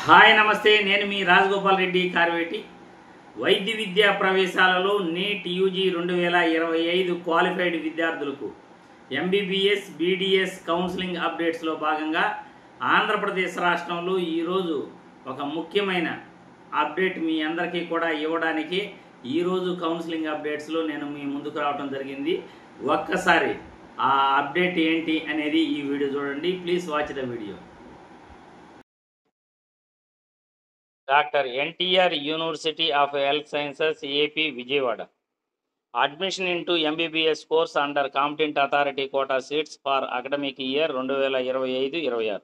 Hi నమస్తే, నేను మీ రాజగోపాల్ రెడ్డి కార్వేటి. వైద్య విద్యా ప్రవేశాలలో నీట్ యూజీ 2025 క్వాలిఫైడ్ విద్యార్థులకు ఎంబీబీఎస్ బీడీఎస్ కౌన్సిలింగ్ అప్డేట్స్లో భాగంగా ఆంధ్రప్రదేశ్ రాష్ట్రంలో ఈరోజు ఒక ముఖ్యమైన అప్డేట్ మీ అందరికీ కూడా ఇవ్వడానికి ఈరోజు కౌన్సిలింగ్ అప్డేట్స్లో నేను మీ ముందుకు రావడం జరిగింది. ఒక్కసారి ఆ అప్డేట్ ఏంటి అనేది ఈ వీడియో చూడండి. Please watch the video. Doctor NTR university of health sciences AP Vijayawada. Admission into MBBS course under competent authority quota seats for academic year 2025-26.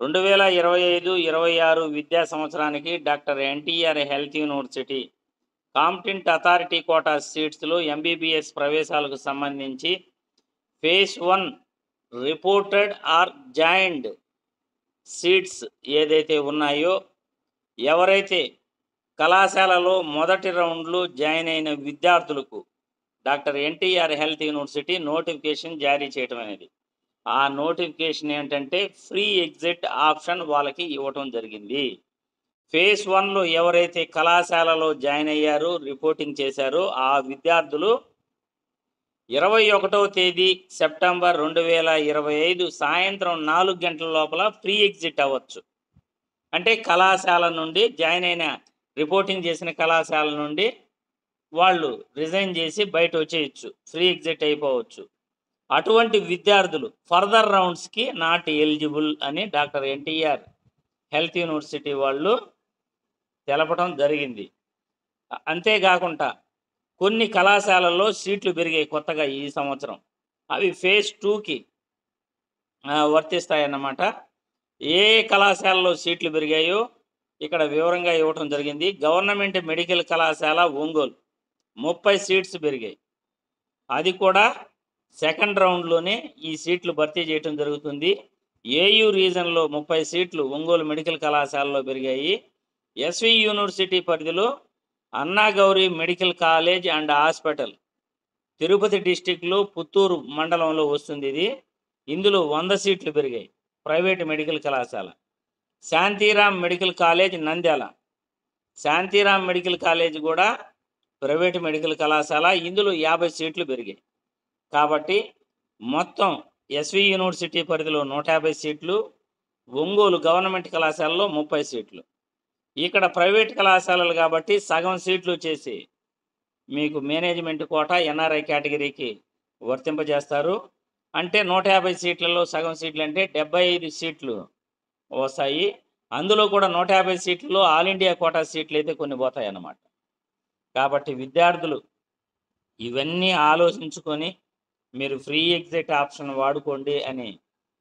2025-26 విద్యా సంవత్సరానికి doctor NTR health university competent authority quota సీట్స్లో ఎంబీబీఎస్ ప్రవేశాలకు సంబంధించి phase 1 reported or joined seats ఏదైతే ఉన్నాయో, ఎవరైతే కళాశాలలో మొదటి రౌండ్లో జాయిన్ అయిన విద్యార్థులకు doctor NTR health university notification జారీ చేయడం అనేది, ఆ నోటిఫికేషన్ ఏంటంటే ఫ్రీ ఎగ్జిట్ ఆప్షన్ వాళ్ళకి ఇవ్వటం జరిగింది. ఫేజ్ 1లో ఎవరైతే కళాశాలలో జాయిన్ అయ్యారో, రిపోర్టింగ్ చేశారో ఆ విద్యార్థులు 21వ తేదీ సెప్టెంబర్ 2025 సాయంత్రం 4 గంటల లోపల ఫ్రీ ఎగ్జిట్ అవ్వచ్చు. అంటే కళాశాల నుండి జాయిన్ అయిన, రిపోర్టింగ్ చేసిన కళాశాల నుండి వాళ్ళు రిజైన్ చేసి బయట వచ్చేయచ్చు, ఫ్రీ ఎగ్జిట్ అయిపోవచ్చు. అటువంటి విద్యార్థులు ఫర్దర్ రౌండ్స్కి నాట్ ఎలిజిబుల్ అని డాక్టర్ ఎన్టీఆర్ హెల్త్ యూనివర్సిటీ వాళ్ళు తెలపడం జరిగింది. అంతేకాకుండా కొన్ని కళాశాలల్లో సీట్లు పెరిగాయి కొత్తగా ఈ సంవత్సరం. అవి ఫేజ్ 2కి వర్తిస్తాయన్నమాట. ఏ కళాశాలలో సీట్లు పెరిగాయో ఇక్కడ వివరంగా ఇవ్వటం జరిగింది. గవర్నమెంట్ మెడికల్ కళాశాల ఒంగోలు 30 సీట్స్ పెరిగాయి. అది కూడా సెకండ్ రౌండ్లోనే ఈ సీట్లు భర్తీ చేయడం జరుగుతుంది. ఏయూ రీజన్లో 30 సీట్లు ఒంగోలు మెడికల్ కళాశాలలో పెరిగాయి. ఎస్వి యూనివర్సిటీ పరిధిలో Annagowri medical college and hospital Tirupati డిస్టిక్లో పుత్తూరు మండలంలో వస్తుంది. ఇందులో 100 సీట్లు పెరిగాయి, ప్రైవేట్ మెడికల్ కళాశాల. Shantiram medical college Nandyal, Shantiram medical college కూడా ప్రైవేట్ మెడికల్ కళాశాల. ఇందులో 50 సీట్లు పెరిగాయి. కాబట్టి మొత్తం ఎస్వి యూనివర్సిటీ పరిధిలో 150 సీట్లు, ఒంగోలు గవర్నమెంట్ కళాశాలలో 30 సీట్లు. ఇక్కడ ప్రైవేట్ కళాశాలలు కాబట్టి సగం సీట్లు వచ్చేసి మీకు మేనేజ్మెంట్ కోటా ఎన్ఆర్ఐ కేటగిరీకి వర్తింపజేస్తారు. అంటే 150 సీట్లలో సగం సీట్లు అంటే 75 సీట్లు వస్తాయి. అందులో కూడా 150 సీట్లలో ఆల్ ఇండియా కోటా సీట్లు అయితే కొన్ని పోతాయి అన్నమాట. కాబట్టి విద్యార్థులు ఇవన్నీ ఆలోచించుకొని మీరు ఫ్రీ ఎగ్జిట్ ఆప్షన్ వాడుకోండి అని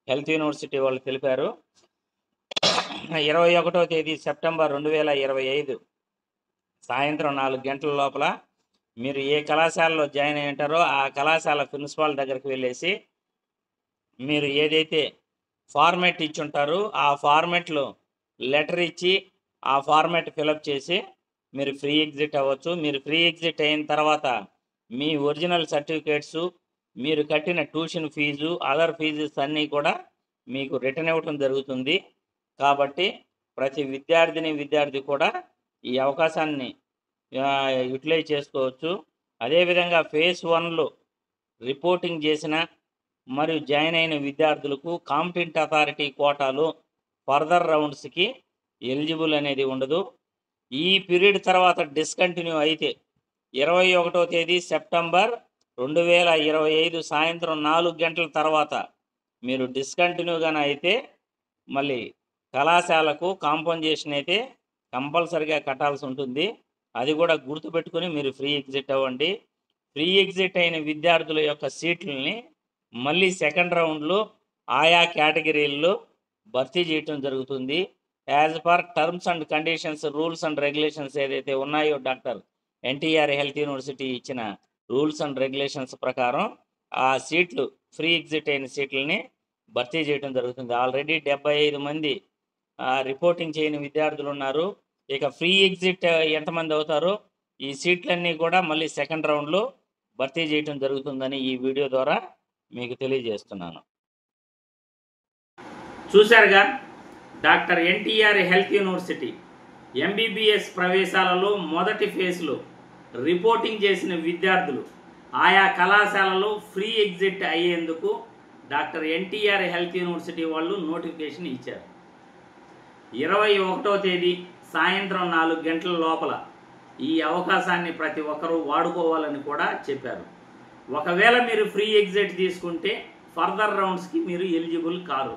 హెల్త్ యూనివర్సిటీ వాళ్ళు తెలిపారు. 21వ తేదీ సెప్టెంబర్ 2025 సాయంత్రం 4 గంటల లోపల మీరు ఏ కళాశాలలో జాయిన్ అయి ఉంటారో ఆ కళాశాల ప్రిన్సిపాల్ దగ్గరికి వెళ్ళేసి మీరు ఏదైతే ఫార్మాట్ ఇచ్చి ఉంటారో ఆ ఫార్మాట్లో లెటర్ ఇచ్చి ఆ ఫార్మాట్ ఫిలప్ చేసి మీరు ఫ్రీ ఎగ్జిట్ అవ్వచ్చు. మీరు ఫ్రీ ఎగ్జిట్ అయిన తర్వాత మీ ఒరిజినల్ సర్టిఫికేట్సు, మీరు కట్టిన ట్యూషన్ ఫీజు, అదర్ ఫీజెస్ అన్నీ కూడా మీకు రిటర్న్ ఇవ్వటం జరుగుతుంది. కాబట్టి ప్రతి విద్యార్థి కూడా ఈ అవకాశాన్ని యూటిలైజ్ చేసుకోవచ్చు. అదేవిధంగా ఫేజ్ 1లో రిపోర్టింగ్ చేసిన మరియు జాయిన్ అయిన విద్యార్థులకు కాంపిటెంట్ అథారిటీ కోటాలో ఫర్దర్ రౌండ్స్కి ఎలిజిబుల్ అనేది ఉండదు. ఈ పీరియడ్ తర్వాత డిస్కంటిన్యూ అయితే 21వ తేదీ సెప్టెంబర్ 2025 సాయంత్రం 4 గంటల తర్వాత మీరు డిస్కంటిన్యూగానే అయితే మళ్ళీ కళాశాలకు కాంపన్సేషన్ అయితే కంపల్సరిగా కట్టాల్సి ఉంటుంది. అది కూడా గుర్తుపెట్టుకొని మీరు ఫ్రీ ఎగ్జిట్ అవ్వండి. ఫ్రీ ఎగ్జిట్ అయిన విద్యార్థుల యొక్క సీట్లని మళ్ళీ సెకండ్ రౌండ్లో ఆయా కేటగిరీల్లో భర్తీ చేయటం జరుగుతుంది. As per terms and conditions, rules and regulations ఏదైతే ఉన్నాయో డాక్టర్ ఎన్టీఆర్ హెల్త్ యూనివర్సిటీ ఇచ్చిన రూల్స్ అండ్ రెగ్యులేషన్స్ ప్రకారం ఆ సీట్లు, ఫ్రీ ఎగ్జిట్ అయిన సీట్లని భర్తీ చేయడం జరుగుతుంది. ఆల్రెడీ 75 మంది రిపోర్టింగ్ చేయని విద్యార్థులు ఉన్నారు. ఇక ఫ్రీ ఎగ్జిట్ ఎంతమంది అవుతారో ఈ సీట్లన్నీ కూడా మళ్ళీ సెకండ్ రౌండ్లో భర్తీ చేయడం జరుగుతుందని ఈ వీడియో ద్వారా మీకు తెలియజేస్తున్నాను. చూశారుగా, doctor NTR health university MBBS ప్రవేశాలలో మొదటి ఫేజ్లో రిపోర్టింగ్ చేసిన విద్యార్థులు ఆయా కళాశాలలో ఫ్రీ ఎగ్జిట్ అయ్యేందుకు డాక్టర్ ఎన్టీఆర్ హెల్త్ యూనివర్సిటీ వాళ్ళు నోటిఫికేషన్ ఇచ్చారు. 21వ తేదీ సాయంత్రం 4 గంటల లోపల ఈ అవకాశాన్ని ప్రతి ఒక్కరూ వాడుకోవాలని కూడా చెప్పారు. ఒకవేళ మీరు ఫ్రీ ఎగ్జిట్ తీసుకుంటే ఫర్దర్ రౌండ్స్కి మీరు ఎలిజిబుల్ కారు.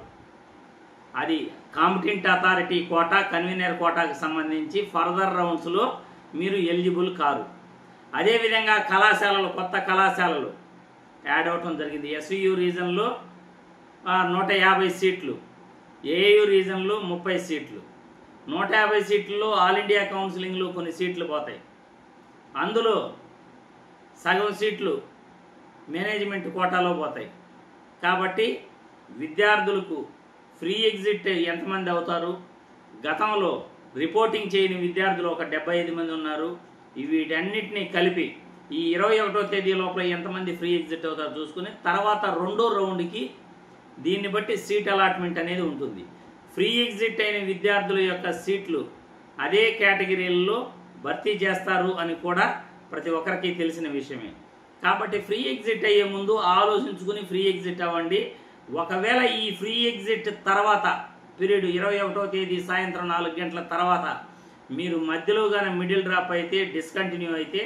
అది కాంపిటెంట్ అథారిటీ కోటా, కన్వీనర్ కోటాకు సంబంధించి ఫర్దర్ రౌండ్స్లో మీరు ఎలిజిబుల్ కారు. అదేవిధంగా కళాశాలలు, కొత్త కళాశాలలు యాడ్ అవటం జరిగింది. ఎస్వియు రీజన్లో 150 సీట్లు, ఏయు రీజన్లో 30 సీట్లు. 150 సీట్లలో ఆల్ ఇండియా కౌన్సిలింగ్లో కొన్ని సీట్లు పోతాయి. అందులో సగం సీట్లు మేనేజ్మెంట్ కోటాలో పోతాయి. కాబట్టి విద్యార్థులకు ఫ్రీ ఎగ్జిట్ ఎంతమంది అవుతారు? గతంలో రిపోర్టింగ్ చేయని విద్యార్థులు ఒక 75 మంది ఉన్నారు. వీటన్నిటినీ కలిపి ఈ 21వ తేదీ లోపల ఎంతమంది ఫ్రీ ఎగ్జిట్ అవుతారో చూసుకుని తర్వాత రెండో రౌండ్కి దీన్ని బట్టి సీట్ అలాట్మెంట్ అనేది ఉంటుంది. ఫ్రీ ఎగ్జిట్ అయిన విద్యార్థుల యొక్క సీట్లు అదే కేటగిరీల్లో భర్తీ చేస్తారు అని కూడా ప్రతి ఒక్కరికి తెలిసిన విషయమే. కాబట్టి ఫ్రీ ఎగ్జిట్ అయ్యే ముందు ఆలోచించుకుని ఫ్రీ ఎగ్జిట్ అవ్వండి. ఒకవేళ ఈ ఫ్రీ ఎగ్జిట్ తర్వాత పీరియడ్ 21వ తేదీ సాయంత్రం 4 గంటల తర్వాత మీరు మధ్యలో కానీ మిడిల్ డ్రాప్ అయితే, డిస్కంటిన్యూ అయితే,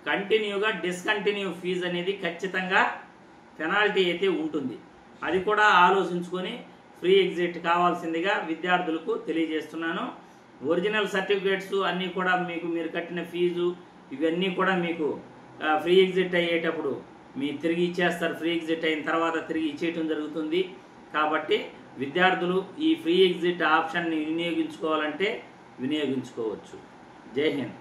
కంటిన్యూగా డిస్కంటిన్యూ ఫీజు అనేది ఖచ్చితంగా పెనాల్టీ అయితే ఉంటుంది. అది కూడా ఆలోచించుకొని ఫ్రీ ఎగ్జిట్ కావాల్సిందిగా విద్యార్థులకు తెలియజేస్తున్నాను. ఒరిజినల్ సర్టిఫికేట్స్ అన్నీ కూడా మీకు, మీరు కట్టిన ఫీజు ఇవన్నీ కూడా మీకు ఫ్రీ ఎగ్జిట్ అయ్యేటప్పుడు తిరిగి ఇచ్చేస్తారు. ఫ్రీ ఎగ్జిట్ అయిన తర్వాత తిరిగి ఇచ్చేయటం జరుగుతుంది. కాబట్టి విద్యార్థులు ఈ ఫ్రీ ఎగ్జిట్ ఆప్షన్ని వినియోగించుకోవాలంటే వినియోగించుకోవచ్చు. జై హింద్.